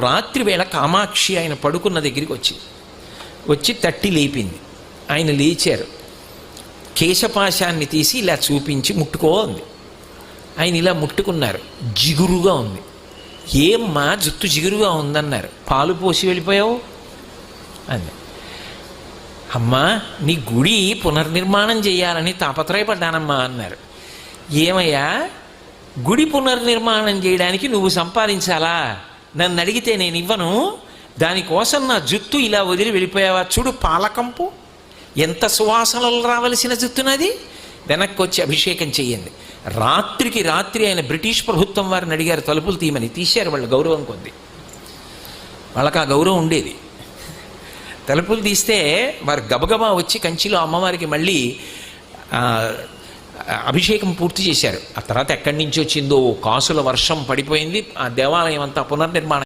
రాత్రి వేళ కామాక్షి ఆయన పడుకున్న దగ్గరికి వచ్చి తట్టి లేపింది. ఆయన లేచారు. కేశపాశాన్ని తీసి ఇలా చూపించి ముట్టుకో అంది. ఆయన ఇలా ముట్టుకున్నారు. జిగురుగా ఉంది. ఏమ్మా జుట్టు జిగురుగా ఉందన్నారు. పాలు పోసి వెళ్ళిపోయావు అంది. అమ్మా నీ గుడి పునర్నిర్మాణం చేయాలని తాపత్రయపడ్డానమ్మా అన్నారు. ఏమయ్యా గుడి పునర్నిర్మాణం చేయడానికి నువ్వు సంపాదించాలా? నన్ను అడిగితే నేను ఇవ్వను. దానికోసం నా జుట్టు ఇలా వదిలి వెళ్ళిపోయావా? చూడు పాలకంపు ఎంత సువాసనలు రావలసిన జుట్టునది. వెనక్కి వచ్చి అభిషేకం చెయ్యండి. రాత్రికి రాత్రి ఆయన బ్రిటిష్ ప్రభుత్వం వారిని అడిగారు తలుపులు తీయమని. తీశారు. వాళ్ళ గౌరవం కొద్ది, వాళ్ళకి ఆ గౌరవం ఉండేది. తలుపులు తీస్తే వారు గబగబా వచ్చి కంచిలో అమ్మవారికి మళ్ళీ అభిషేకం పూర్తి చేశారు. ఆ తర్వాత ఎక్కడి నుంచి వచ్చిందో కాసుల వర్షం పడిపోయింది. ఆ దేవాలయం అంతా పునర్నిర్మాణం